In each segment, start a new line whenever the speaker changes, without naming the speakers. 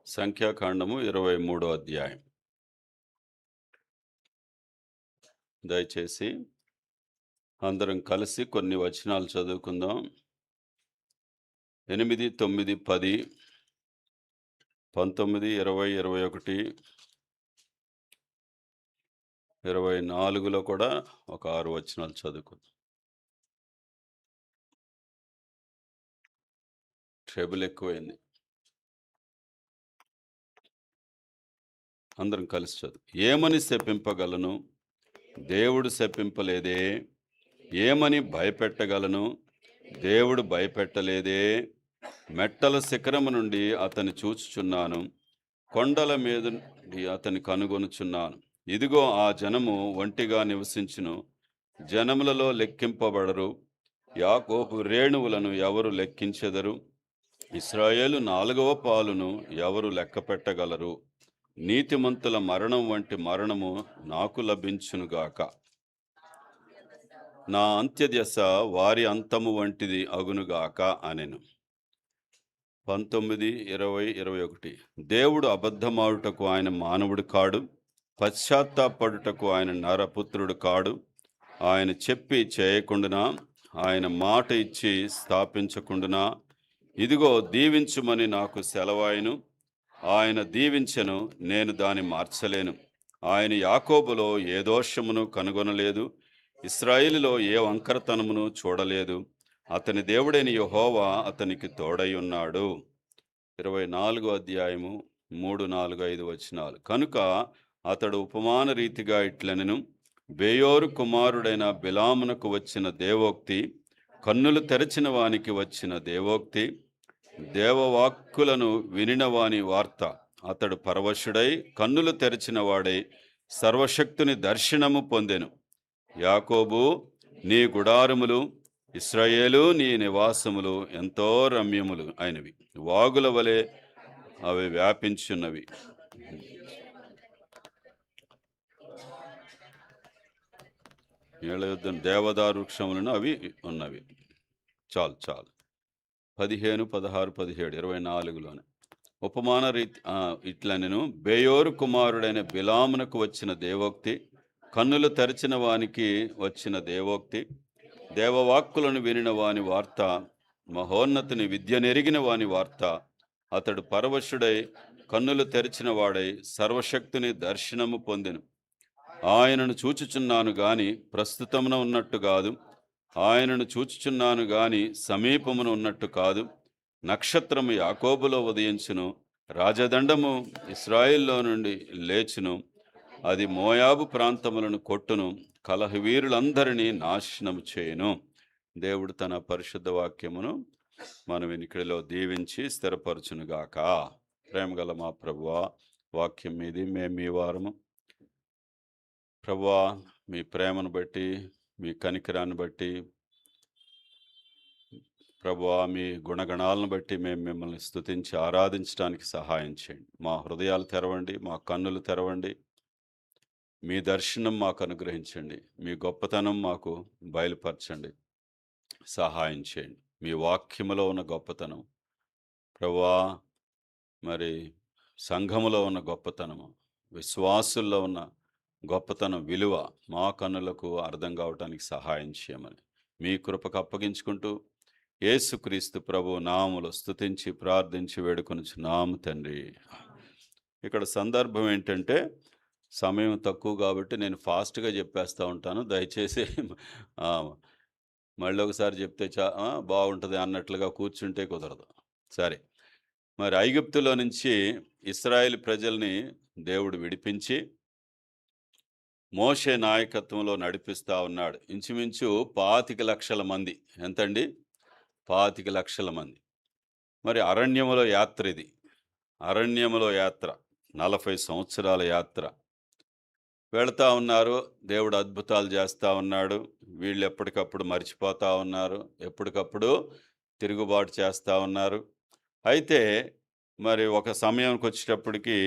సంఖ్యాకాండము 23 అధ్యాయం. దయచేసి అందరం కలిసి కొన్ని వచనాలు చదువుకుందాం. 8, 9, 10, 19, 20, 21, 24లో కూడా ఒక 6 వచనాలు చదువుకుందాం. ట్రబుల్ ఎక్కువైంది. అందరం కలిసి చదువు. ఏమని శపింపగలను? దేవుడు శపింపలేదే. ఏమని భయపెట్టగలను? దేవుడు భయపెట్టలేదే. మెట్టల శిఖరము నుండి అతని చూచుచున్నాను, కొండల మీద నుండి అతని కనుగొనుచున్నాను. ఇదిగో ఆ జనము ఒంటిగా నివసించును, జనములలో లెక్కింపబడరు. యాకోబు రేణువులను ఎవరు లెక్కించెదరు? ఇశ్రాయేలు 4వ పాలును ఎవరు లెక్క పెట్టగలరు? నీతిమంతుల మరణం వంటి మరణము నాకు లభించునుగాక. నా అంత్యదశ వారి అంతము వంటిది అగునుగాక అనెను. 19, 20, 21. దేవుడు అబద్ధమాడుటకు ఆయన మానవుడు కాడు, పశ్చాత్తాపడుటకు ఆయన నరపుత్రుడు కాడు. ఆయన చెప్పి చేయకుండునా, ఆయన మాట ఇచ్చి స్థాపించకుండునా? ఇదిగో దీవించుమని నాకు సెలవాయను, ఆయన దీవించెను, నేను దాని మార్చలేను. ఆయన యాకోబులో ఏ దోషమును కనుగొనలేదు, ఇశ్రాయేలులో ఏ వంకరతనమును చూడలేదు. అతని దేవుడైన యెహోవా అతనికి తోడై ఉన్నాడు. 24 అధ్యాయము 3, 4, 5 వచనాలు. కనుక అతడు ఉపమాన రీతిగా ఇట్లనెను: బేయోరు కుమారుడైన బిలామునకు వచ్చిన దేవోక్తి, కన్నులు తెరచిన వానికి వచ్చిన దేవోక్తి, దేవవాక్కులను వినిన వాని వార్త. అతడు పరవశుడై కన్నులు తెరచిన వాడై సర్వశక్తుని దర్శనము పొందెను. యాకోబు నీ గుడారములు, ఇశ్రాయేలు నీ నివాసములు ఎంతో రమ్యములు అయినవి, వాగుల వలె అవి వ్యాపించున్నవి. దేవదారు వృక్షములను అవి ఉన్నవి. చాలు 15, 16, 17, 24లోనే ఉపమాన రీతి ఇట్లనెను: బేయోరు కుమారుడైన బిలామునకు వచ్చిన దేవోక్తి, కన్నులు తెరచిన వానికి వచ్చిన దేవోక్తి, దేవవాక్కులను వినిన వాని వార్త, మహోన్నతుని విద్య నెరిగిన వాని వార్త. అతడు పరవశుడై కన్నులు తెరిచిన వాడై సర్వశక్తుని దర్శనము పొందెను. ఆయనను చూచుచున్నాను గాని ప్రస్తుతమున ఉన్నట్టు కాదు, ఆయనను చూచుచున్నాను గాని సమీపమున ఉన్నట్టు కాదు. నక్షత్రము యాకోబులో ఉదయించును, రాజదండము ఇశ్రాయేల్లో నుండి లేచును. అది మోయాబు ప్రాంతములను కొట్టును, కలహవీరులందరినీ నాశనము చేయును. దేవుడు తన పరిశుద్ధ వాక్యమును మన వెనుకడిలో దీవించి స్థిరపరచునుగాక. ప్రేమగల మా ప్రభువా, వాక్యం మీది మేము మీ వారము. ప్రభువా, మీ ప్రేమను బట్టి, మీ కనికరాన్ని బట్టి, ప్రభువా, మీ గుణగణాలను బట్టి మేము మిమ్మల్ని స్తుతించి ఆరాధించడానికి సహాయం చేయండి. మా హృదయాలు తెరవండి, మా కన్నులు తెరవండి, మీ దర్శనం మాకు అనుగ్రహించండి, మీ గొప్పతనం మాకు బయలుపరచండి, సహాయం చేయండి. మీ వాక్యములో ఉన్న గొప్పతనం ప్రభువా, మరి సంఘములో ఉన్న గొప్పతనము, విశ్వాసుల్లో ఉన్న గొప్పతనం విలువ మా కన్నులకు అర్థం కావటానికి సహాయం చేయమని మీ కృపకు అప్పగించుకుంటూ యేసుక్రీస్తు ప్రభు నామములో స్తుతించి ప్రార్థించి వేడుకొనుచున్నాము తండ్రి. ఇక్కడ సందర్భం ఏంటంటే, సమయం తక్కువ కాబట్టి నేను ఫాస్ట్గా చెప్పేస్తూ ఉంటాను. దయచేసి మళ్ళీ ఒకసారి చెప్తే బాగుంటుంది అన్నట్లుగా కూర్చుంటే కుదరదు. సరే, మరి ఐగుప్తులో నుంచి ఇశ్రాయేలు ప్రజల్ని దేవుడు విడిపించి మోషే నాయకత్వంలో నడిపిస్తూ ఉన్నాడు. ఇంచుమించు 25 లక్షల మంది. ఎంతండి? 25 లక్షల మంది. మరి అరణ్యములో యాత్ర ఇది. అరణ్యములో యాత్ర 40 సంవత్సరాల యాత్ర. వెళతా ఉన్నారు, దేవుడు అద్భుతాలు చేస్తూ ఉన్నాడు. వీళ్ళు ఎప్పటికప్పుడు మర్చిపోతూ ఉన్నారు, ఎప్పటికప్పుడు తిరుగుబాటు చేస్తూ ఉన్నారు. అయితే మరి ఒక సమయానికి వచ్చేటప్పటికి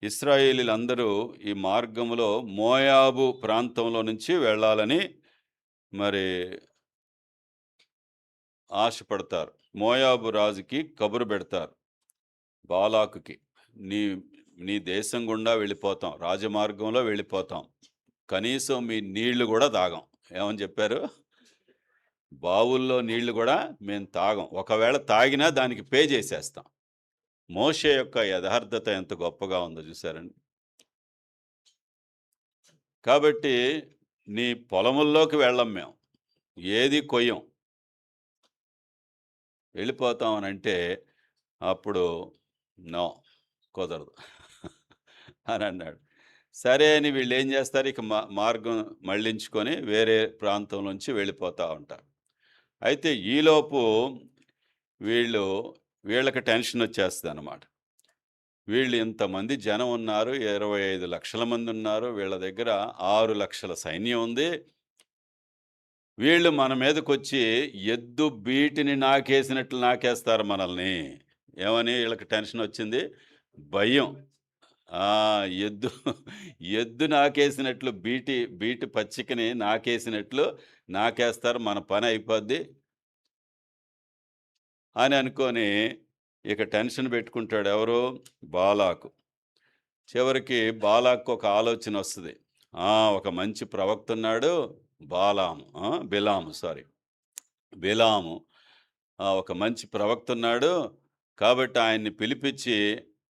ఇశ్రాయేలీలందరూ ఈ మార్గంలో మోయాబు ప్రాంతంలో నుంచి వెళ్ళాలని మరి ఆశపడతారు. మోయాబు రాజుకి కబురు పెడతారు, బాలాకుకి. నీ నీ దేశం గుండా వెళ్ళిపోతాం. రాజమార్గంలో వెళ్ళిపోతాం. కనీసం మీ నీళ్లు గూడా తాగం. ఏమని చెప్పారు? బావుల్లో నీళ్లు గూడా మేము తాగం. ఒకవేళ తాగినా దానికి పే జేసేస్తాం. మోషే యొక్క యథార్థత ఎంత గొప్పగా ఉందో చూసారండి. కాబట్టి నీ పొలముల్లోకి వెళ్ళం మేము. ఏది కొయ్యం. వెళ్ళిపోతాం అనంటే అప్పుడు నో కుదరదు అనన్నాడు. సరే అని వీళ్ళేం జేస్తారు ఇక మార్గం మళ్ళించుకొని వేరే ప్రాంతం నుంచి వెళ్ళిపోతా ఉంటారు. అయితే ఈలోపు వీళ్ళు వీళ్ళకి టెన్షనొచ్చేస్తదనమాట. వీళ్ళు ఇంతమంది జనం ఉన్నారు. 25,00,000 మందున్నారు. వీళ్ళ దగ్గర 6,00,000 సైన్యం ఉంది. వీళ్ళు మన మీదకొచ్చి ఎద్దు బీటిని నాకేసినట్లు నాకేస్తారు మనల్ని. ఏమని ఈళ్ళకి టెన్షనొచ్చింది? భయం. ఆ! ఎద్దు ఎద్దు నాకేసినట్లు బీటి పచ్చికని నాకేసినట్లు నాకేస్తారు. మన పనయిపోద్ది అని అనుకోని ఇక టెన్షన్ పెట్టుకుంటాడు. ఎవరు? బాలాకు. చివరికి బాలాక్‌కు ఒక ఆలోచనొస్తది. ఒక మంచి ప్రవక్తున్నాడు బాలాము. బిలాము సారీ. బిలాము. ఒక మంచి ప్రవక్తున్నాడు. కాబట్టి ఆయన్ని పిలిపిచ్చి,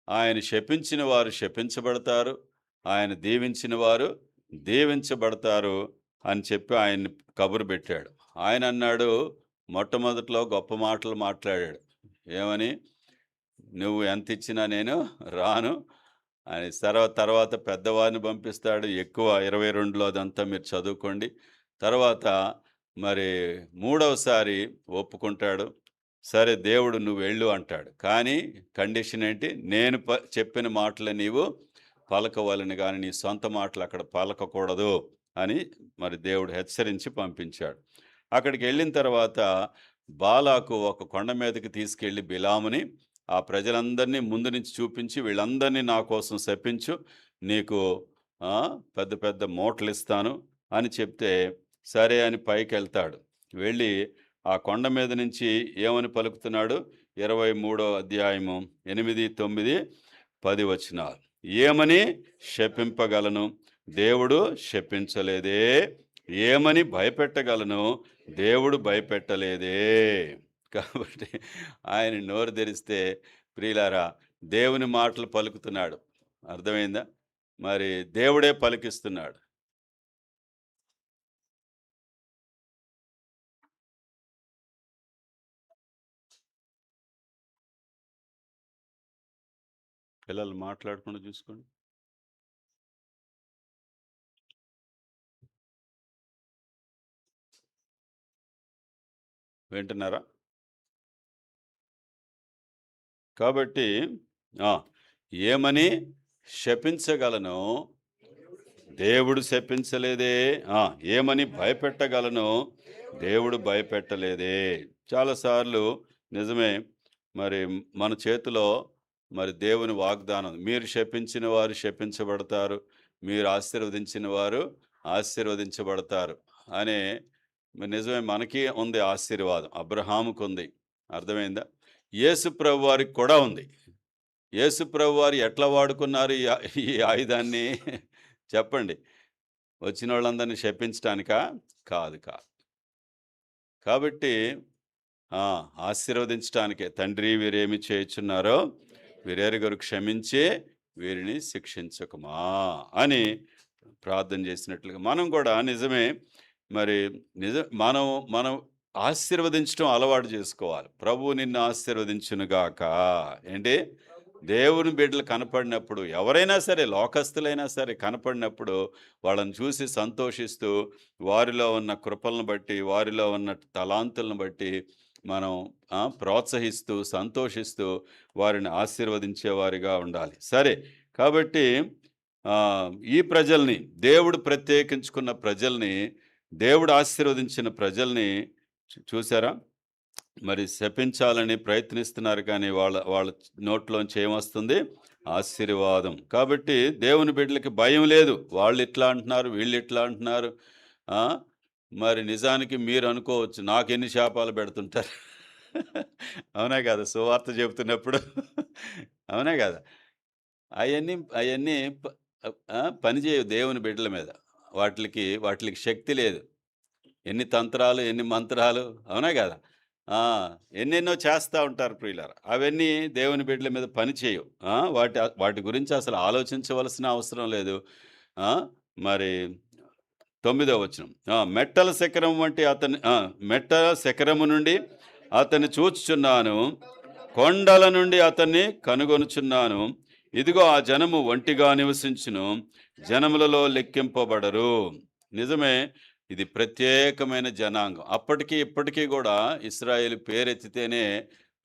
ఆయన శపించిన వారు శపించబడతారు. ఆయన దీవించిన వారు దీవించబడతారు అని చెప్పి ఆయన్ని కబురు పెట్టాడు. ఆయనన్నాడు మొట్టమొదట్లో గొప్ప మాటలు మాట్లాడాడు. ఏమని? "నువ్వు ఎంతిచ్చినా నేను రాను" అని. తర్వాత పెద్దవారిని పంపిస్తాడు. ఎక్కువ 22లో అదంతా మీరు చదువుకోండి. తర్వాత మరి మూడవసారి ఒప్పుకుంటాడు. సరే దేవుడు నువ్వెళ్ళు అంటాడు. కానీ కండిషన్ ఏంటి? నేను చెప్పిన మాటలు నీవు పలకవలెను గాని నీ సొంత మాటలు అక్కడ పలకకూడదు అని మరి దేవుడు హెచ్చరించి పంపించాడు. అక్కడికెళ్ళిన తర్వాత బాలాకు ఒక కొండ మీదకి తీసుకెళ్ళి బిలాముని ఆ ప్రజలందరినీ ముందు నుంచి చూపించి వీళ్ళందరినీ నా కోసం శపించు. నీకు పెద్ద పెద్ద మూటలిస్తాను అని చెప్తే సరే అని పైకెళ్తాడు. వెళ్ళి ఆ కొండ మీద నుంచి ఏమని పలుకుతున్నాడు? 23వ అధ్యాయము 8, 9, 10 వచనాలు. ఏమని శపింపగలను? దేవుడు శపించలేదే. ఏమని భయపెట్టగలను? దేవుడు భయపెట్టలేదే. కాబట్టి ఆయన నోరు తెరిస్తే ప్రియులారా దేవుని మాటలు పలుకుతున్నాడు. అర్థమైందా? మరి దేవుడే పలికిస్తున్నాడు. పిల్లలు మాట్లాడకుండా చూసుకోండి. వింటున్నారా? కాబట్టి ఆ! ఏమని శపించగలను? దేవుడు శపించలేదే. ఏమని భయపెట్టగలను? దేవుడు భయపెట్టలేదే. చాలాసార్లు నిజమే. మరి మన చేతిలో మరి దేవుని వాగ్దానం. మీరు శపించిన వారు శపించబడతారు. మీరు ఆశీర్వదించిన వారు ఆశీర్వదించబడతారు అనే నిజమే మనకి ఉంది ఆశీర్వాదం. అబ్రహాముకుంది. అర్థమైందా? యేసు ప్రభువారికి కూడా ఉంది. యేసు ప్రభువారు ఎట్లా వాడుకున్నారు ఈ ఆయుధాన్ని చెప్పండి? వచ్చినోళ్ళందరిని శపించటానికా? కాదు. కాబట్టి ఆ! ఆశీర్వదించటానికే. తండ్రి వీరేమి చేయుచున్నారో వీరెరుగరు క్షమించి వీరిని శిక్షించకుమా అని ప్రార్థన చేసినట్లుగా మనం కూడా నిజమే. మరి మనం మనం ఆశీర్వదించడం అలవాటు చేసుకోవాలి. ప్రభువు నిన్ను ఆశీర్వదించునుగాక. ఏంటి? దేవుని బిడ్డలు కనపడినప్పుడు ఎవరైనా సరే లోకస్తులైనా సరే కనపడినప్పుడు వాళ్ళని చూసి సంతోషిస్తూ వారిలో ఉన్న కృపలను బట్టి, వారిలో ఉన్న తలాంతులను బట్టి మనం ప్రోత్సహిస్తూ, సంతోషిస్తూ వారిని ఆశీర్వదించేవారిగా ఉండాలి. సరే. కాబట్టి ఈ ప్రజల్ని దేవుడు ప్రత్యేకించుకున్న ప్రజల్ని, దేవుడు ఆశీర్వదించిన ప్రజల్ని చూసారా? మరి శపించాలని ప్రయత్నిస్తున్నారు కానీ వాళ్ళ వాళ్ళ నోట్లోంచి ఏమొస్తుంది? ఆశీర్వాదం. కాబట్టి దేవుని బిడ్డలకి భయం లేదు. వాళ్ళిట్లా అంటున్నారు, వీళ్ళిట్లా అంటున్నారు. ఆ! మరి నిజానికి మీరనుకోవచ్చు నాకెన్ని శాపాలు పెడుతుంటారు. అవునా కాదా? సువార్త చెబుతున్నప్పుడు. అవునా కాదా? అయన్నీ పని చేయవు దేవుని బిడ్డల మీద. వాటిలికి శక్తి లేదు. ఎన్ని తంత్రాలు, ఎన్ని మంత్రాలు, అవునా గదా! ఆ! ఎన్నెన్నో చేస్తా ఉంటారు ప్రియులారా. అవన్నీ దేవుని బిడ్డల మీద పని చేయవు. వాటి గురించి అసలు ఆలోచించవలసిన అవసరం లేదు. ఆ! మరి 9వ వచనం. మెట్టల శిఖరము నుండి అతన్ని చూచుచున్నాను. కొండల నుండి అతన్ని కనుగొనుచున్నాను. ఇదిగో ఆ జనము ఒంటిగా నివసించును. జనములలో లెక్కింపబడరు. నిజమే. ఇది ప్రత్యేకమైన జనాంగం. అప్పటికి ఇప్పటికీ గూడా ఇశ్రాయేలు పేరెత్తితేనే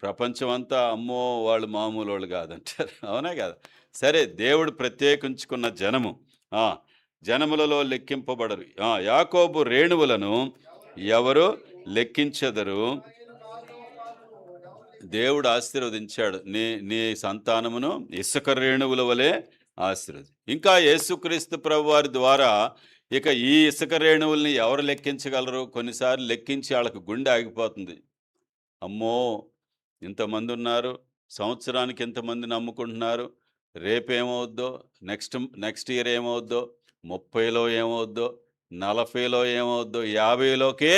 ప్రపంచమంతా అమ్మో! వాళ్ళు మామూలోళ్ళు గాదంటారు. అవునా గదా! సరే, దేవుడు ప్రత్యేకించుకున్న జనము. ఆ! జనములలో లెక్కింపబడరు. యాకోబు రేణువులను ఎవరు లెక్కించెదరు? దేవుడు ఆశీర్వదించాడు. నీ నీ సంతానమును ఇసుక రేణువుల వలె ఇంకా యేసుక్రీస్తు ప్రభువారి ద్వారా ఇక ఈ ఇసుక రేణువుల్ని ఎవరు లెక్కించగలరు? కొన్నిసార్లు లెక్కించి ఆళ్ళకి గుండె ఆగిపోతుంది. అమ్మో! ఇంతమందున్నారు. సంవత్సరానికి ఇంతమంది నమ్ముకుంటున్నారు. రేపేమవుద్దో, నెక్స్ట్ నెక్స్ట్ ఇయర్ ఏమవుద్దో, 30లో ఏమవుద్దో, 40లో ఏమవుద్దో, 50లోకే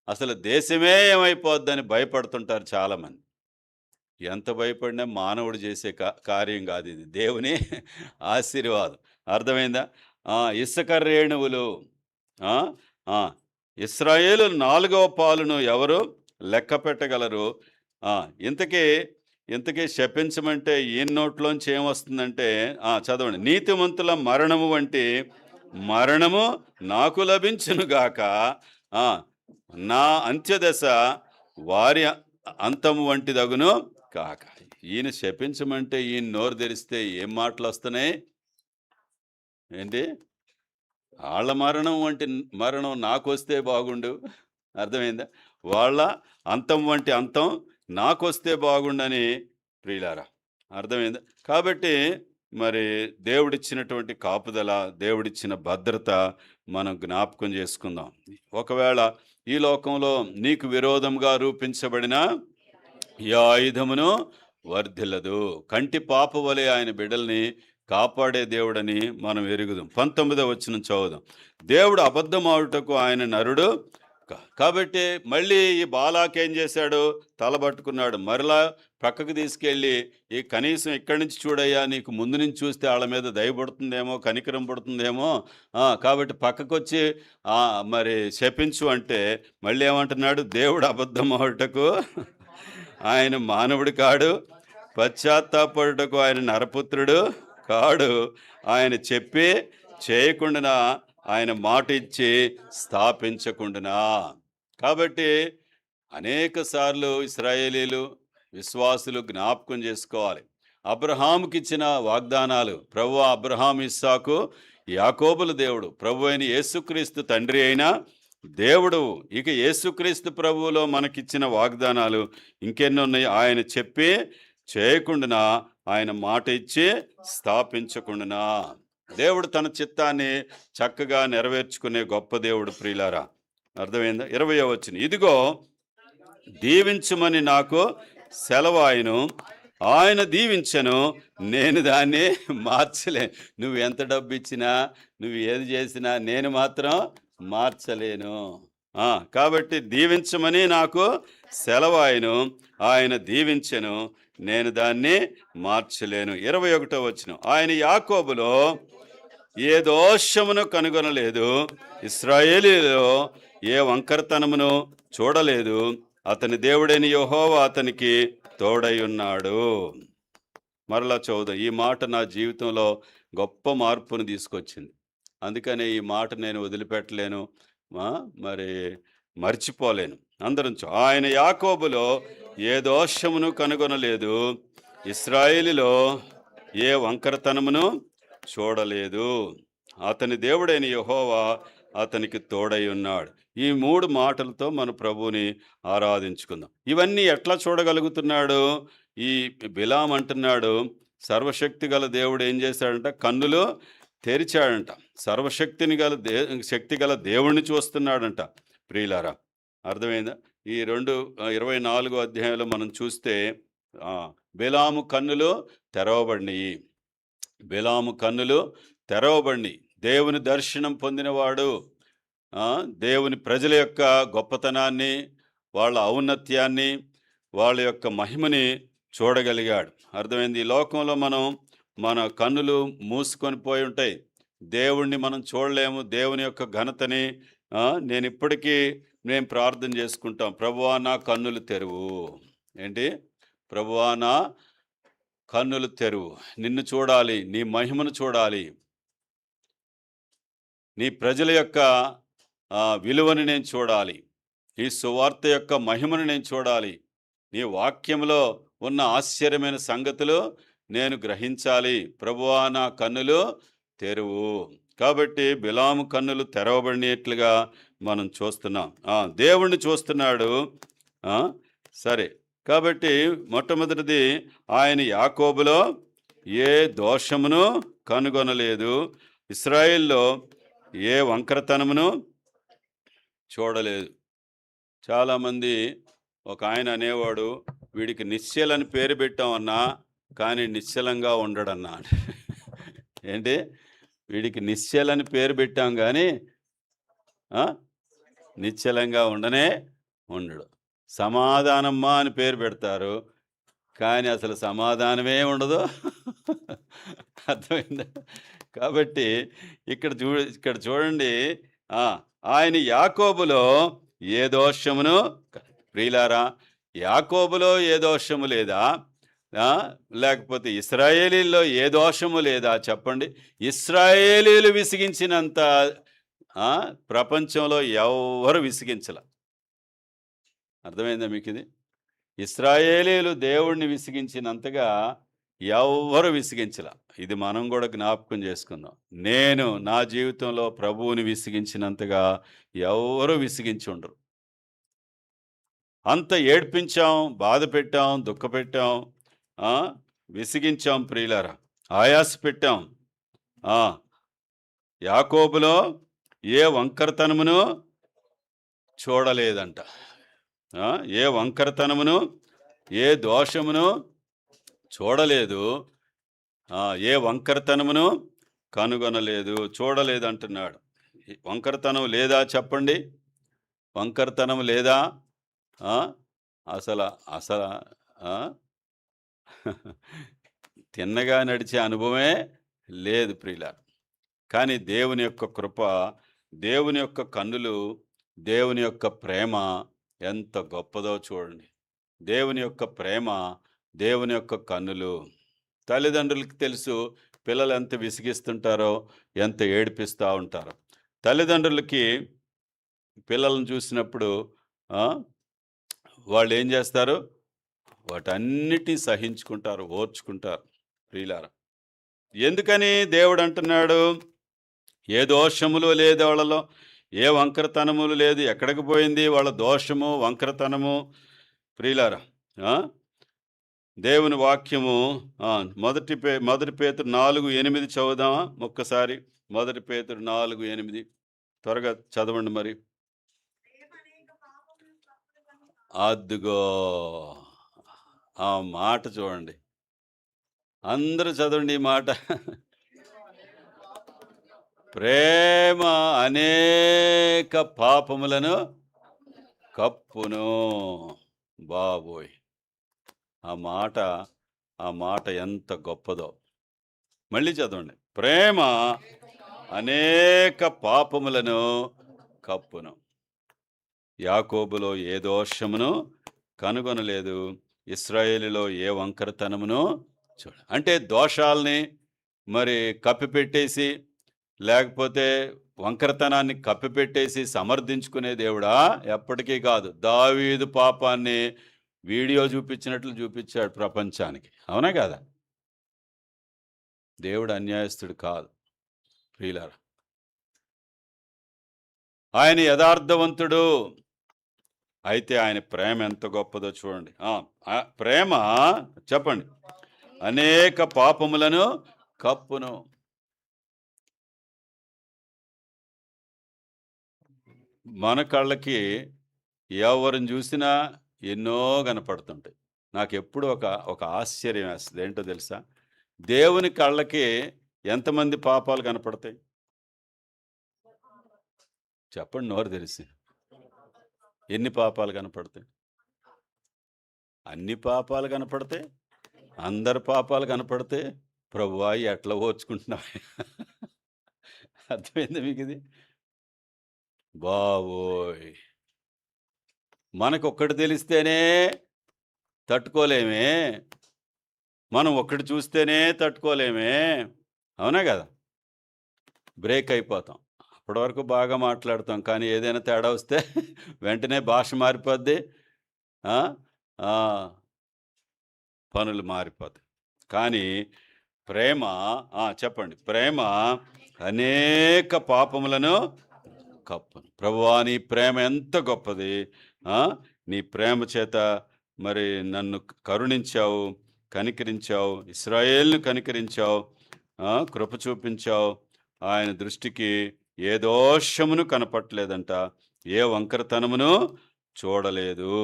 అసలు దేశమే ఏమైపోద్దని భయపడుతుంటారు చాలామంది. ఎంత భయపడినా మానవుడు చేసే కార్యం కాదిది. దేవుని ఆశీర్వాదం. అర్థమైందా? ఇసుక రేణువులు. ఆ! ఆ! ఇశ్రాయేలు 4వ పాలును ఎవరు లెక్క పెట్టగలరు? ఆ! ఇంతకీ ఇంతకీ శపించమంటే ఈయన నోట్లోంచి ఏమొస్తుందంటే చదవండి. నీతిమంతుల మరణము వంటి మరణము నాకు లభించునుగాక. ఆ! నా అంత్యదశ వారి అంతము వంటిదగును కాక. ఈయన శపించమంటే ఈయన నోరు తెరిస్తే ఏం మాటలొస్తున్నాయి? ఏంటి? ఆళ్ళ మరణం వంటి మరణం నాకొస్తే బాగుండు. అర్థమైందా? వాళ్ళ అంతం వంటి అంతం నాకొస్తే బాగుండని ప్రియులారా. అర్థమైందా? కాబట్టి మరి దేవుడిచ్చినటువంటి కాపుదల, దేవుడిచ్చిన భద్రత మనం జ్ఞాపకం చేసుకుందాం. ఒకవేళ ఈ లోకంలో నీకు విరోధంగా రూపించబడిన ఈ ఆయుధమును వర్ధిల్లదు. కంటి పాప వలె ఆయన బిడ్డల్ని కాపాడే దేవుడని మనం ఎరుగుదాం. 19వ వచనం చదువుదాం. దేవుడు అబద్ధమాడుటకు ఆయన నరుడు కాబట్టి మళ్ళీ ఈ బాలాకేం చేశాడు? తలబట్టుకున్నాడు. మరలా పక్కకు తీసుకెళ్ళి ఈ కనీసం ఇక్కడి నుంచి చూడయ్యా, నీకు ముందు నుంచి చూస్తే వాళ్ళ మీద దయ పడుతుందేమో, కనికరం పడుతుందేమో, కాబట్టి పక్కకొచ్చి మరి శపించు అంటే మళ్ళీ ఏమంటున్నాడు? దేవుడు అబద్ధమాడుటకు ఆయన మానవుడు కాడు, పశ్చాత్తాపడుటకు ఆయన నరపుత్రుడు కాడు. ఆయన చెప్పి చేయకుండానా, ఆయన మాట ఇచ్చి స్థాపించకుండానా. కాబట్టి అనేక సార్లు ఇశ్రాయేలీలు విశ్వాసులు జ్ఞాపకం చేసుకోవాలి. అబ్రహాముకిచ్చిన వాగ్దానాలు. ప్రభువు అబ్రహాము, ఇస్సాకు, యాకోబుల దేవుడు, ప్రభు అయిన యేసుక్రీస్తు తండ్రి అయిన దేవుడు. ఇక యేసుక్రీస్తు ప్రభువులో మనకిచ్చిన వాగ్దానాలు ఇంకెన్నున్నాయి? ఆయన చెప్పి చేయకుండానా, ఆయన మాట ఇచ్చి స్థాపించకుండానా. దేవుడు తన చిత్తాన్ని చక్కగా నెరవేర్చుకునే గొప్ప దేవుడు ప్రియులారా. అర్థమైందా? 20వ వచనం. ఇదిగో దీవించుమని నాకు సెలవాయను, ఆయన దీవించను, నేను దాన్ని మార్చలే. నువ్వు ఎంత డబ్బు ఇచ్చినా, నువ్వు ఏది చేసినా నేను మాత్రం మార్చలేను. కాబట్టి దీవించమని నాకు సెలవాయను, ఆయన దీవించెను, నేను దాన్ని మార్చలేను. 21వ వచనం. ఆయన యాకోబులో ఏ దోషమును కనుగొనలేదు, ఇశ్రాయేలీలో ఏ వంకరతనమును చూడలేదు. అతని దేవుడైన యెహోవా అతనికి తోడై ఉన్నాడు. మరలా చదువుదాం. ఈ మాట నా జీవితంలో గొప్ప మార్పును తీసుకొచ్చింది. అందుకనే ఈ మాట నేను వదిలిపెట్టలేను, మరి మర్చిపోలేను. అందరం ఆయన యాకోబులో ఏ దోషమును కనుగొనలేదు, ఇశ్రాయేలులో ఏ వంకరతనమును చూడలేదు. అతని దేవుడైన యెహోవా అతనికి తోడై ఉన్నాడు. ఈ 3 మాటలతో మన ప్రభువుని ఆరాధించుకుందాం. ఇవన్నీ ఎట్లా చూడగలుగుతున్నాడు? ఈ బిలాం అంటున్నాడు, సర్వశక్తి గల దేవుడు ఏం చేశాడంట? కన్నులు తెరిచాడంట. శక్తి గల దేవుణ్ణి చూస్తున్నాడంట ప్రియులారా. అర్థమైందా? ఈ 24వ అధ్యాయంలో మనం చూస్తే బిలాము కన్నులు తెరవబడినాయి. బిలాము కన్నులు తెరవబడి దేవుని దర్శనం పొందినవాడు దేవుని ప్రజల యొక్క గొప్పతనాన్ని, వాళ్ళ ఔన్నత్యాన్ని, వాళ్ళ యొక్క మహిమని చూడగలిగాడు. అర్థమైంది. ఈ లోకంలో మన కన్నులు మూసుకొని పోయి ఉంటాయి. దేవుణ్ణి మనం చూడలేము. దేవుని యొక్క ఘనతని నేను ప్రార్థన చేసుకుంటాం. ప్రభువా నా కన్నులు తెరువు. ఏంటి? ప్రభువా నా కన్నులు తెరువు. నిన్ను చూడాలి, నీ మహిమను చూడాలి, నీ ప్రజల యొక్క విలువని నేను చూడాలి, నీ సువార్త యొక్క మహిమను నేను చూడాలి, నీ వాక్యంలో ఉన్న ఆశ్చర్యమైన సంగతులు నేను గ్రహించాలి. ప్రభువా నా కన్నులు తెరువు. కాబట్టి బిలాము కన్నులు తెరవబడినట్లుగా మనం చూస్తున్నాం. దేవుణ్ణి చూస్తున్నాడు. సరే, కాబట్టి మొట్టమొదటిది, ఆయన యాకోబులో ఏ దోషమును కనుగొనలేదు, ఇశ్రాయేల్లో ఏ వంకరతనమును చూడలేదు. చాలామంది, ఒక ఆయన అనేవాడు, వీడికి నిశ్చలని పేరు పెట్టామన్నా కానీ నిశ్చలంగా ఉండడన్నా. ఏంటి? వీడికి నిశ్చలని పేరు పెట్టాం కానీ నిశ్చలంగా ఉండడు. సమాధానమ్మా అని పేరు పెడతారు కానీ అసలు సమాధానమే ఉండదు. అర్థమైందా? కాబట్టి ఇక్కడ చూడండి, ఆయన యాకోబులో ఏ దోషమును, ప్రియులారా, యాకోబులో ఏ దోషము లేదా? లేకపోతే ఇశ్రాయేలీల్లో ఏ దోషము లేదా? చెప్పండి. ఇశ్రాయేలీలు విసిగించినంత ప్రపంచంలో ఎవరు విసిగించల. అర్థమైందా మీకు ఇది? ఇశ్రాయేలీలు దేవుణ్ణి విసిగించినంతగా ఎవ్వరు విసిగించల. ఇది మనం కూడా జ్ఞాపకం చేసుకుందాం. నేను నా జీవితంలో ప్రభువుని విసిగించినంతగా ఎవ్వరూ విసిగించి ఉండరు. అంత ఏడ్పించాం, బాధ పెట్టాం, దుఃఖపెట్టాం, విసిగించాం, ప్రియులారా, ఆయాస పెట్టాం. యాకోబులో ఏ వంకరతనమును చూడలేదంట. ఏ వంకరతనమును, ఏ దోషమును చూడలేదు. ఏ వంకరతనమును కనుగొనలేదు, చూడలేదు అంటున్నాడు. వంకరతనం లేదా? చెప్పండి. వంకరతనం లేదా? అసలు తిన్నగా నడిచే అనుభవమే లేదు ప్రియుల. కానీ దేవుని యొక్క కృప, దేవుని యొక్క కన్నులు, దేవుని యొక్క ప్రేమ ఎంత గొప్పదో చూడండి. దేవుని యొక్క ప్రేమ, దేవుని యొక్క కన్నులు. తల్లిదండ్రులకి తెలుసు పిల్లలు ఎంత విసిగిస్తుంటారో, ఎంత ఏడిపిస్తూ ఉంటారో. తల్లిదండ్రులకి పిల్లలను చూసినప్పుడు వాళ్ళు ఏం చేస్తారు? వాటన్నిటినీ సహించుకుంటారు, ఓర్చుకుంటారు. ప్రియులారా, ఎందుకని దేవుడు అంటున్నాడు, ఏ దోషములు లేదు వాళ్ళలో, ఏ వంకరతనములు లేదు. ఎక్కడికి పోయింది వాళ్ళ దోషము, వంకరతనము? ప్రియులారా, దేవుని వాక్యము మొదటి పేతురు 4:8 చదువుదామా ఒక్కసారి? మొదటి పేతురు 4:8 త్వరగా చదవండి మరి. అద్దుగో ఆ మాట చూడండి, అందరూ చదవండి ఈ మాట. ప్రేమ అనేక పాపములను కప్పును. బాబోయ్, ఆ మాట ఎంత గొప్పదో. మళ్ళీ చదవండి. ప్రేమ అనేక పాపములను కప్పును. యాకోబులో ఏ దోషమును కనుగొనలేదు, ఇశ్రాయేలులో ఏ వంకరతనమును చూడ. అంటే దోషాల్ని మరి కప్పిపెట్టేసి, లేకపోతే వంకరతనాన్ని కప్పిపెట్టేసి సమర్థించుకునే దేవుడా? ఎప్పటికీ కాదు. దావీదు పాపాన్ని వీడియో చూపించినట్లు చూపించాడు ప్రపంచానికి. అవునా కదా? దేవుడు అన్యాయస్తుడు కాదు ప్రియులారా. ఆయన యథార్థవంతుడు. అయితే ఆయన ప్రేమ ఎంత గొప్పదో చూడండి. ప్రేమ, చెప్పండి, అనేక పాపములను కప్పును. మన కళ్ళకి ఎవరిని చూసినా ఎన్నో కనపడుతుంటాయి. నాకు ఎప్పుడు ఒక ఆశ్చర్యం వేస్తుంది. ఏంటో తెలుసా? దేవుని కళ్ళకి ఎంతమంది పాపాలు కనపడతాయి? చెప్పండి నోరు తెరిసి. ఎన్ని పాపాలు కనపడతాయి? అన్ని పాపాలు కనపడతాయి. అందరి పాపాలు కనపడితే ప్రభువా ఎట్లా ఓర్చుకుంటున్నావు? అర్థమైందా మీకిది? బాబోయ్! మనకొక్కటి తెలిస్తేనే తట్టుకోలేమే. మనం ఒక్కటి చూస్తేనే తట్టుకోలేమే. అవునా గదా! బ్రేక్ అయిపోతాం. అప్పటి వరకు బాగా మాట్లాడతాం. కానీ ఏదైనా తేడా వస్తే వెంటనే భాష మారిపోద్ది. ఆ! ఆ! పనులు మారిపోతాయి. కానీ ప్రేమ చెప్పండి. ప్రేమ అనేక పాపములను కప్పును. ప్రభువా నీ ప్రేమ ఎంత గొప్పది. ఆ! నీ ప్రేమ చేత మరి నన్ను కరుణించావు, కనికరించావు, ఇశ్రాయేలును కనికరించావు, కృప చూపించావు. ఆయన దృష్టికి ఏ దోషమును కనపట్లేదంట. ఏ వంకరతనమును చూడలేదు.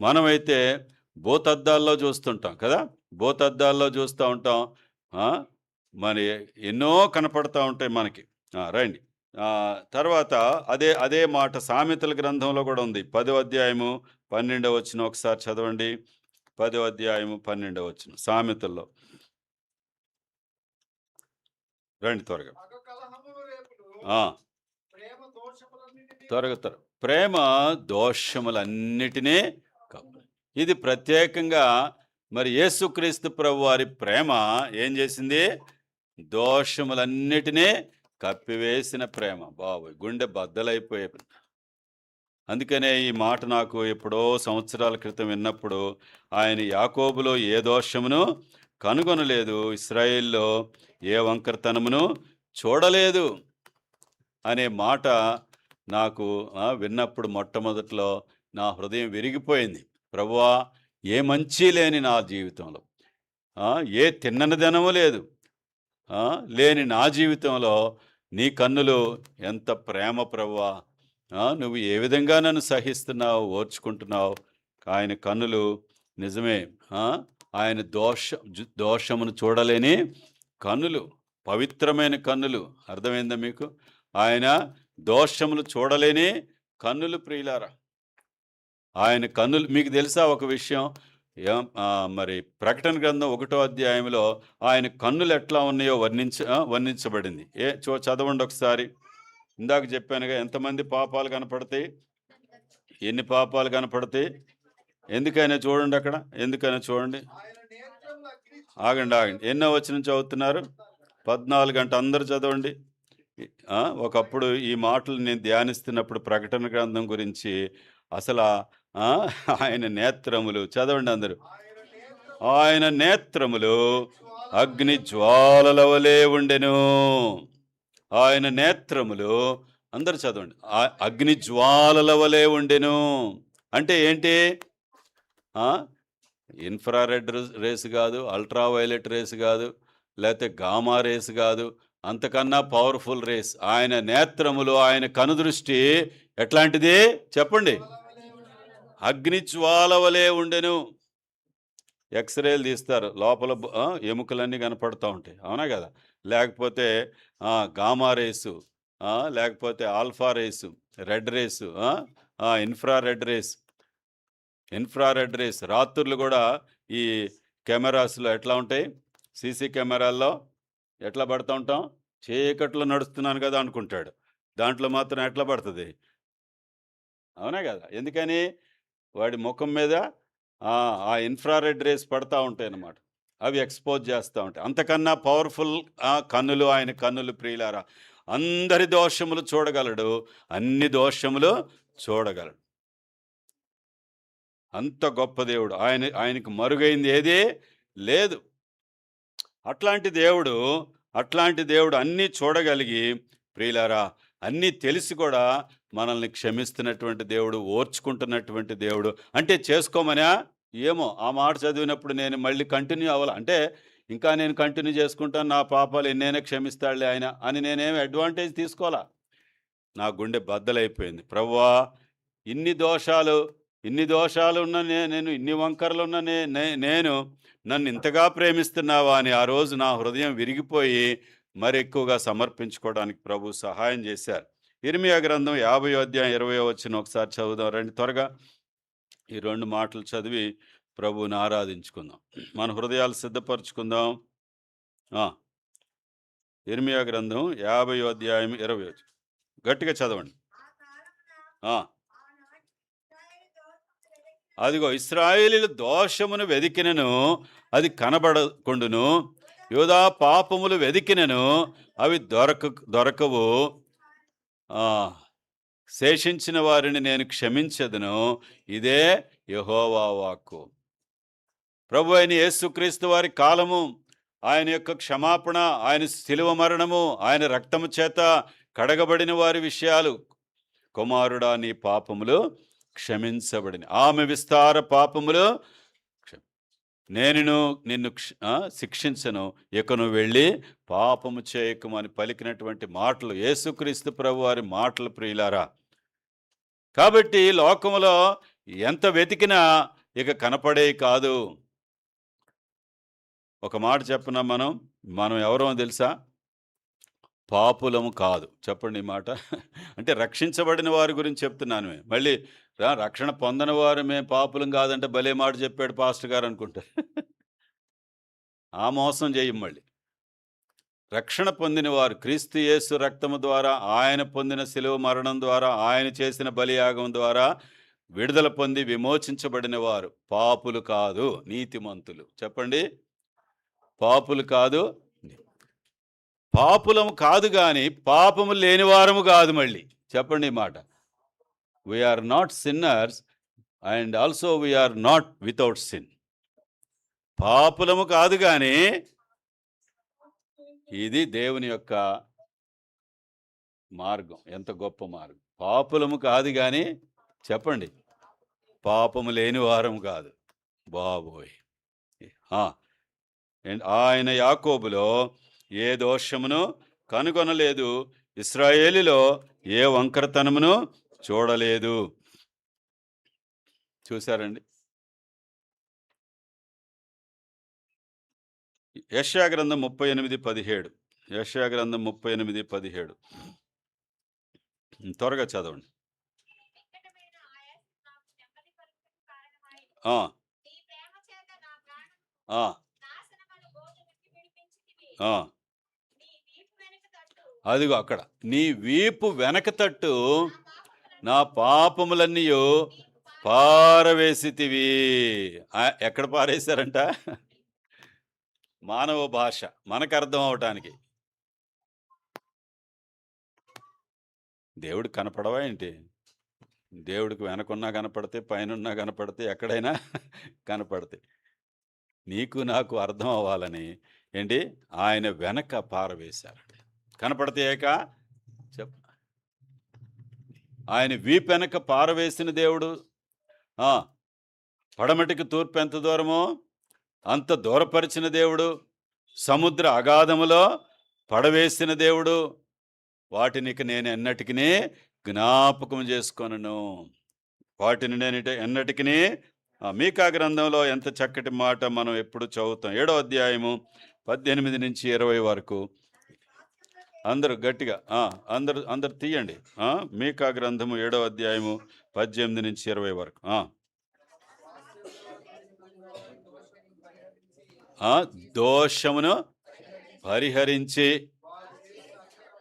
మనమైతే భూతద్దాల్లో చూస్తుంటాం కదా! భూతద్దాల్లో చూస్తా ఉంటాం. ఆ! మరి ఎన్నో కనపడతా ఉంటాయి మనకి. రండి. తర్వాత అదే మాట సామెతల గ్రంథంలో కూడా ఉంది. 10వ అధ్యాయము 12వ వచనం ఒకసారి చదవండి. 10వ అధ్యాయము 12వ వచనం సామెతల్లో. రండి త్వరగా. త్వరగా ప్రేమ దోషములన్నిటినీ ఇది ప్రత్యేకంగా మరి యేసుక్రీస్తు ప్రభువారి ప్రేమ ఏం చేసింది? దోషములన్నిటినీ కప్పివేసిన ప్రేమ. బాబోయ్! గుండె బద్దలైపోయేది. అందుకనే ఈ మాట నాకు ఎప్పుడో సంవత్సరాల క్రితం విన్నప్పుడు, ఆయన యాకోబులో ఏ దోషమును కనుగొనలేదు, ఇశ్రాయేలులో ఏ వంకరతనమును చూడలేదు అనే మాట నాకు విన్నప్పుడు మొట్టమొదట్లో నా హృదయం విరిగిపోయింది. ప్రభువా, ఏ మంచి లేని నా జీవితంలో, ఏ తిన్ననిదనము లేదు లేని నా జీవితంలో నీ కన్నులు ఎంత ప్రేమ ప్రభువా, నువ్వు ఏ విధంగా నన్ను సహిస్తున్నావు, ఓర్చుకుంటున్నావు. ఆయన కన్నులు నిజమే, ఆయన దోషమును చూడలేని కన్నులు, పవిత్రమైన కన్నులు. అర్థమైందా మీకు? ఆయన దోషములు చూడలేని కన్నులు ప్రియులారా. ఆయన కన్నులు మీకు తెలుసా ఒక విషయం? మరి ప్రకటన గ్రంథం 1వ అధ్యాయంలో ఆయన కన్నులు ఎట్లా ఉన్నాయో వర్ణించబడింది. చదవండి ఒకసారి. ఇందాక చెప్పానుగా ఎంతమంది పాపాలు కనపడతాయి, ఎన్ని పాపాలు కనపడతాయి. ఎందుకైనా చూడండి, అక్కడ ఎందుకైనా చూడండి. ఆగండి. ఎన్నో వచనం చదువుతున్నారు? 14 గంట అందరు చదవండి. ఒకప్పుడు ఈ మాటలు నేను ధ్యానిస్తున్నప్పుడు ప్రకటన గ్రంథం గురించి అసలు ఆయన నేత్రములు చదవండి అందరూ. ఆయన నేత్రములు అగ్ని జ్వాలల వలె ఉండెను. ఆయన నేత్రములు అందరు చదవండి. అగ్ని జ్వాలల వలె ఉండెను అంటే ఏంటి? ఇన్ఫ్రారెడ్ రేస్ కాదు, అల్ట్రావైలెట్ రేస్ కాదు, లేకపోతే గామా రేస్ కాదు, అంతకన్నా పవర్ఫుల్ రేస్. ఆయన నేత్రములు, ఆయన కనుదృష్టి ఎట్లాంటిది చెప్పండి? అగ్ని జ్వాల వలె ఉండెను. ఎక్స్రేలు తీస్తారు, లోపల ఎముకలన్నీ కనపడుతూ ఉంటాయి. అవునా కదా? లేకపోతే గామా రేసు, లేకపోతే alpha race, red race, infrared race. రాత్రులు కూడా ఈ కెమెరాస్లో ఎట్లా ఉంటాయి? సీసీ కెమెరాల్లో ఎట్లా పడుతూ ఉంటాం? చీకట్లో నడుస్తున్నాను కదా అనుకుంటాడు, దాంట్లో మాత్రం ఎట్లా పడుతుంది? అవునా కదా? ఎందుకని? వాడి ముఖం మీద ఆ ఇన్ఫ్రారెడ్ రేస్ పడతా ఉంటాయి అన్నమాట. అవి ఎక్స్పోజ్ చేస్తూ ఉంటాయి. అంతకన్నా పవర్ఫుల్ కన్నులు ఆయన కన్నులు ప్రియులారా. అందరి దోషములు చూడగలడు, అన్ని దోషములు చూడగలడు. అంత గొప్ప దేవుడు. ఆయనకు మరుగైంది ఏదీ లేదు. అట్లాంటి దేవుడు అన్నీ చూడగలిగి ప్రియులారా, అన్నీ తెలిసి కూడా మనల్ని క్షమిస్తున్నటువంటి దేవుడు, ఓర్చుకుంటున్నటువంటి దేవుడు. అంటే చేసుకోమనా? ఏమో ఆ మాట చదివినప్పుడు నేను మళ్ళీ కంటిన్యూ అవ్వాలి. అంటే ఇంకా నేను కంటిన్యూ చేసుకుంటాను, నా పాపాలు ఎన్నైనా క్షమిస్తాడులే ఆయన అని నేనేమి అడ్వాంటేజ్ తీసుకోవాలా. నా గుండె బద్దలైపోయింది. ప్రభువా, ఇన్ని దోషాలు ఇన్ని దోషాలు ఉన్న నేను ఇన్ని వంకరలు ఉన్న నేను నన్ను ఇంతగా ప్రేమిస్తున్నావా అని ఆ రోజు నా హృదయం విరిగిపోయి మరి ఎక్కువగా సమర్పించుకోవడానికి ప్రభు సహాయం చేశారు. ఇర్మియా గ్రంథం 50వ అధ్యాయం 20వ వచనం ఒకసారి చదువుదాం రండి త్వరగా. ఈ 2 మాటలు చదివి ప్రభువుని ఆరాధించుకుందాం. మన హృదయాలు సిద్ధపరచుకుందాం. ఇర్మియా గ్రంథం 50వ అధ్యాయం 20వ వచనం గట్టిగా చదవండి. అదిగో ఇశ్రాయేలీయుల దోషమును వెదికినను అది కనబడకుండును, యూదా పాపములు వెదికినను అవి దొరకవు. శేషించిన వారిని నేను క్షమించదును, ఇదే యెహోవా వాక్కు. ప్రభు అయిన యేసుక్రీస్తు వారి కాలము, ఆయన యొక్క క్షమాపణ, ఆయన శిలువ మరణము, ఆయన రక్తము చేత కడగబడిన వారి విషయాలు. కుమారుడా నీ పాపములు క్షమించబడిన, ఆమె విస్తార పాపములు నేను నిన్ను శిక్షించను, ఇక నువ్వు వెళ్ళి పాపము చేయకము అని పలికినటువంటి మాటలు యేసుక్రీస్తు ప్రభు వారి మాటలు ప్రియులారా. కాబట్టి లోకములో ఎంత వెతికినా ఇక కనపడే కాదు. ఒక మాట చెప్పనా, మనం ఎవరో తెలుసా? పాపులము కాదు. చెప్పండి ఈ మాట. అంటే రక్షించబడిన వారి గురించి చెప్తున్నాను. మళ్ళీ రక్షణ పొందని వారు మేము పాపులం కాదంటే భలే మాట చెప్పాడు పాస్టర్ గారు అనుకుంటారు. ఆ మోసం చేయం. మళ్ళీ రక్షణ పొందిన వారు క్రీస్తు యేసు రక్తము ద్వారా, ఆయన పొందిన శిలువ మరణం ద్వారా, ఆయన చేసిన బలియాగం ద్వారా విడుదల పొంది విమోచించబడిన వారు పాపులు కాదు, నీతిమంతులు. చెప్పండి, పాపులు కాదు. పాపులము కాదు కానీ పాపము లేని వారము కాదు. మళ్ళీ చెప్పండి ఈ మాట. We are not sinners and also we are not without sin. పాపులము కాదు కానీ ఇది దేవుని యొక్క మార్గం. ఎంత గొప్ప మార్గం. పాపులము కాదు కానీ చెప్పండి, పాపము లేని వారము కాదు. బాబోయ్. ఆయన యాకోబులో ఏ దోషమును కనుగొనలేదు, ఇశ్రాయేలులో ఏ వంకరతనమును చూడలేదు. చూశారండి. యెషయా గ్రంథం 38:17. యెషయా గ్రంథం 38:17 త్వరగా చదవండి. అదిగో అక్కడ, నీ వీపు వెనక తట్టు నా పాపములన్నీ పారవేసితివి. ఎక్కడ పారేశారంట? మానవ భాష మనకు అర్థం అవటానికి. దేవుడికి కనపడవా ఏంటి? దేవుడికి వెనకున్నా కనపడితే, పైనున్నా కనపడితే, ఎక్కడైనా కనపడితే. నీకు నాకు అర్థం అవ్వాలని ఏంటి, ఆయన వెనక పారవేశారండి. కనపడతాయేక చెప్. ఆయన వీపు వెనక పారవేసిన దేవుడు. పడమటికి తూర్పు ఎంత దూరమో అంత దూరపరిచిన దేవుడు. సముద్ర అగాధములో పడవేసిన దేవుడు. వాటిని నేను ఎన్నటికి జ్ఞాపకం చేసుకోనను. వాటిని నేను ఎన్నటికి. మీకా గ్రంథంలో ఎంత చక్కటి మాట మనం ఎప్పుడు చదువుతాం. 7వ అధ్యాయము 18 నుంచి 20 వరకు. అందరూ గట్టిగా అందరు తీయండి. మీకా గ్రంథము 7వ అధ్యాయము 18 నుంచి 20 వరకు. దోషమును పరిహరించి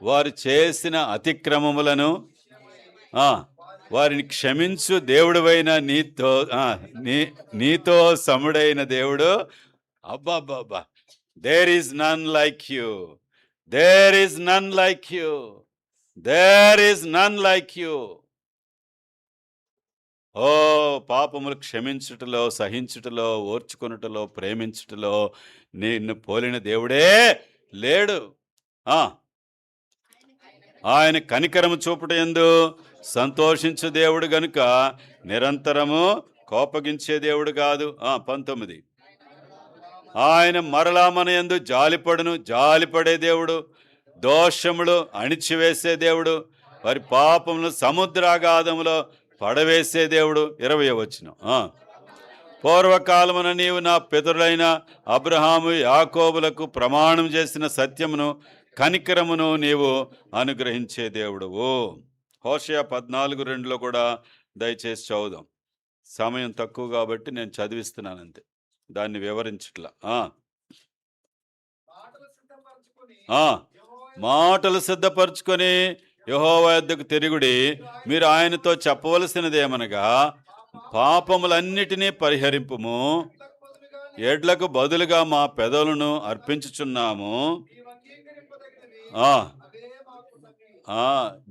వారు చేసిన అతిక్రమములను వారిని క్షమించు దేవుడువైన నీతో సముడైన దేవుడు. అబ్బాబ్బాబ్బా, there is none like you, there is none like you, there is none like you. ఓ పాపములు క్షమించుటలో, సహించుటలో, ఓర్చుకొనుటలో, ప్రేమించుటలో నిన్ను పోలిన దేవుడే లేడు. ఆయన కనికరము చూపుట యందు సంతోషించు దేవుడు గనుక నిరంతరము కోపగించే దేవుడు కాదు. 19, ఆయన మరలా మన యందు జాలిపడును, జాలిపడే దేవుడు. దోషములు అణిచివేసే దేవుడు. వారి పాపములు సముద్రాగాధములో పడవేసే దేవుడు. 20వ వచనం. పూర్వకాలమున నీవు నా పితరులైన అబ్రహాము యాకోబులకు ప్రమాణం చేసిన సత్యమును కనికరమును నీవు అనుగ్రహించే దేవుడువు. హోషేయ 14:2లో కూడా దయచేసి చదువుదాం. సమయం తక్కువ కాబట్టి నేను చదివిస్తున్నాను అంతే, దాన్ని వివరించట్లా. మాటలు సిద్ధపరచుకొని యెహోవా యొద్దకు తిరుగుడి, మీరు ఆయనతో చెప్పవలసినదేమనగా పాపములన్నిటినీ పరిహరింపుము, ఎడ్లకు బదులుగా మా పెదవులను అర్పించుచున్నాము.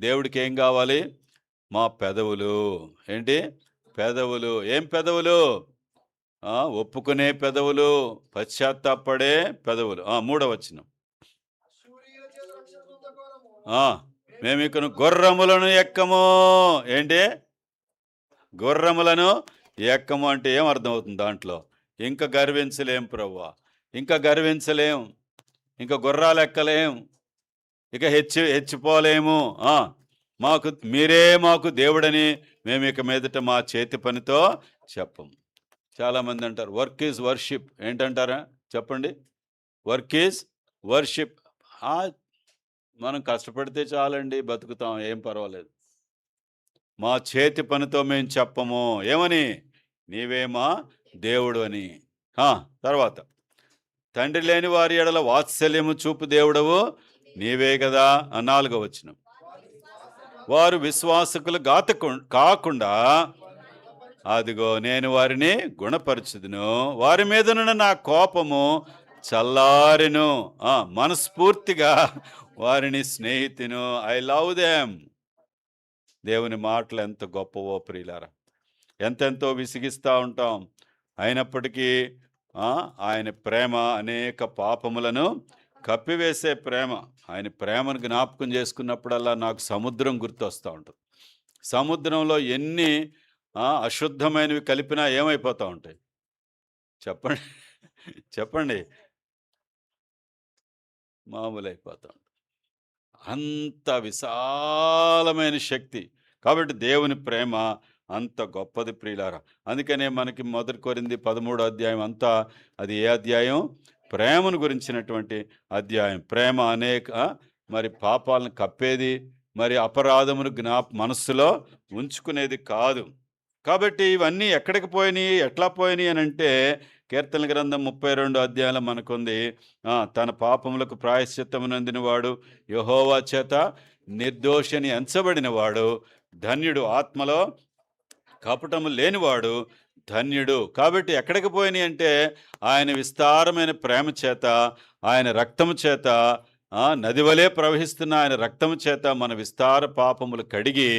దేవుడికి ఏం కావాలి? మా పెదవులు. ఏంటి పెదవులు? ఏం పెదవులు? ఒప్పుకునే పెదవులు, పశ్చాత్తాపడే పెదవులు. 3వ వచనం. మేము ఇకను గుర్రములను ఎక్కము. ఏంటి? గుర్రములను ఎక్కము అంటే ఏం అర్థమవుతుంది దాంట్లో? ఇంకా గర్వించలేం ప్రభువా, ఇంకా గర్వించలేం, ఇంకా గుర్రాలు ఎక్కలేం, ఇక హెచ్చిపోలేము. మీరే మాకు దేవుడని మేము ఇక మీదట మా చేతి పనితో చెప్పము. చాలామంది అంటారు వర్క్ ఈజ్ వర్షిప్. ఏంటంటారా చెప్పండి? Work is worship. మనం కష్టపడితే చాలండి, బతుకుతాం, ఏం పర్వాలేదు. మా చేతి పనితో మేము చెప్పము. ఏమని? నీవే మా దేవుడు అని. తర్వాత తండ్రి లేని వారి ఎడల వాత్సల్యము చూపు దేవుడవు నీవే కదా. 4వ వచనం. వారు విశ్వాసకులు కాకుండా అదిగో నేను వారిని గుణపరచుదును, వారి మీదనున్న నా కోపము చల్లారెను, మనస్ఫూర్తిగా వారిని స్నేహితును. I love them. దేవుని మాటలు ఎంత గొప్పవో ప్రియులారా. ఎంతెంతో విసిగిస్తూ ఉంటాం, అయినప్పటికీ ఆయన ప్రేమ అనేక పాపములను కప్పివేసే ప్రేమ. ఆయన ప్రేమను జ్ఞాపకం చేసుకున్నప్పుడల్లా నాకు సముద్రం గుర్తొస్తూ ఉంటుంది. సముద్రంలో ఎన్ని అశుద్ధమైనవి కలిపినా ఏమైపోతూ ఉంటాయి చెప్పండి? చెప్పండి. మామూలు అయిపోతూ ఉంటుంది. అంత విశాలమైన శక్తి. కాబట్టి దేవుని ప్రేమ అంత గొప్పది ప్రియులారా. అందుకనే మనకి 1 కొరింథీ 13వ అధ్యాయం అంతా అది ఏ అధ్యాయం? ప్రేమను గురించినటువంటి అధ్యాయం. ప్రేమ అనేక మరి పాపాలను కప్పేది, మరి అపరాధమును మనస్సులో ఉంచుకునేది కాదు. కాబట్టి ఇవన్నీ ఎక్కడికి పోయినాయి, ఎట్లా పోయినాయి అని అంటే కీర్తన గ్రంథం 32వ అధ్యాయంలో మనకుంది. తన పాపములకు ప్రాయశ్చిత్తమునందినవాడు, యెహోవా చేత నిర్దోషిని ఎంచబడినవాడు ధన్యుడు, ఆత్మలో కపటము లేనివాడు ధన్యుడు. కాబట్టి ఎక్కడికి పోయినాయి అంటే ఆయన విస్తారమైన ప్రేమ చేత, ఆయన రక్తము చేత, నదివలే ప్రవహిస్తున్న ఆయన రక్తము చేత మన విస్తార పాపములు కడిగి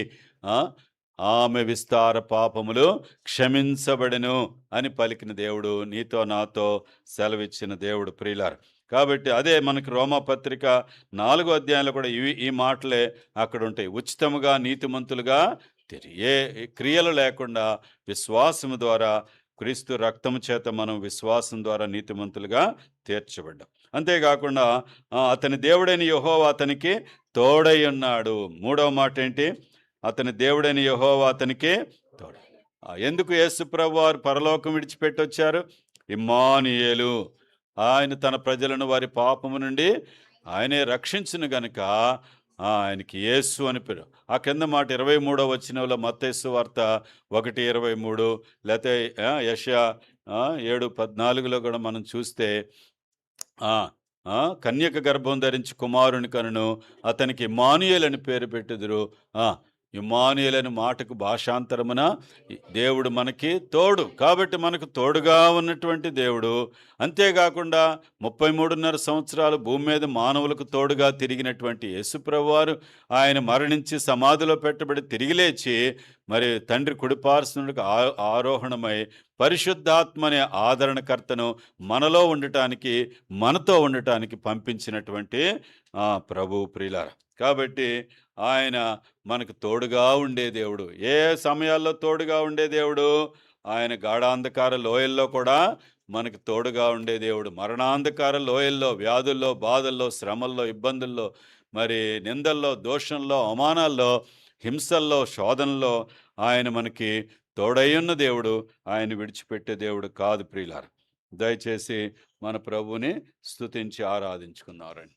ఆమె విస్తార పాపములు క్షమించబడెను అని పలికిన దేవుడు, నీతో నాతో సెలవిచ్చిన దేవుడు ప్రియులారు. కాబట్టి అదే మనకి రోమాపత్రిక 4వ అధ్యాయంలో కూడా ఈ మాటలే అక్కడ ఉంటాయి. ఉచితముగా నీతిమంతులుగా ఏ క్రియలు లేకుండా విశ్వాసము ద్వారా క్రీస్తు రక్తము చేత మనం విశ్వాసం ద్వారా నీతిమంతులుగా తీర్చబడ్డాం. అంతేకాకుండా అతని దేవుడైన యెహోవా అతనికి తోడై ఉన్నాడు. 3వ మాట ఏంటి? అతని దేవుడైన యెహోవా అతనికి తోడై. ఎందుకు యేసు ప్రభువు వారు పరలోకం విడిచిపెట్టి వచ్చారు? ఇమ్మానుయేలు, ఆయన తన ప్రజలను వారి పాపము నుండి ఆయనే రక్షించును గనుక ఆయనకి యేసు అని పేరు. ఆ కింద మాట 23వ వచనంలో మత్తయి సువార్త 1:23, లేకపోతే యెషయా 7:14లో కూడా మనం చూస్తే కన్యక గర్భం ధరించి కుమారుని కనును, అతనికి ఇమ్మానుయేలు అని పేరు పెట్టుదురు. ఇమ్మానుయేలు అనే మాటకు భాషాంతరమున దేవుడు మనకి తోడు. కాబట్టి మనకు తోడుగా ఉన్నటువంటి దేవుడు. అంతేకాకుండా 33.5 సంవత్సరాలు భూమి మీద మానవులకు తోడుగా తిరిగినటువంటి యేసుప్రభువారు ఆయన మరణించి సమాధిలో పెట్టబడి తిరిగి లేచి మరి తండ్రి కుడిపార్శ్వనుడికి ఆరోహణమై పరిశుద్ధాత్మ అనే ఆదరణకర్తను మనలో ఉండటానికి, మనతో ఉండటానికి పంపించినటువంటి ప్రభు ప్రియులారా. కాబట్టి ఆయన మనకు తోడుగా ఉండే దేవుడు. ఏ సమయాల్లో తోడుగా ఉండే దేవుడు? ఆయన గాఢాంధకార లోయల్లో కూడా మనకు తోడుగా ఉండే దేవుడు. మరణాంధకార లోయల్లో, వ్యాధుల్లో, బాధల్లో, శ్రమల్లో, ఇబ్బందుల్లో, మరి నిందల్లో, దోషంలో, అవమానాల్లో హింసల్లో, శోధనలో ఆయన మనకి తోడయ్యున్న దేవుడు. ఆయన విడిచిపెట్టే దేవుడు కాదు ప్రియులారా. దయచేసి మన ప్రభువుని స్తుతించి ఆరాధించుకుందాం రండి.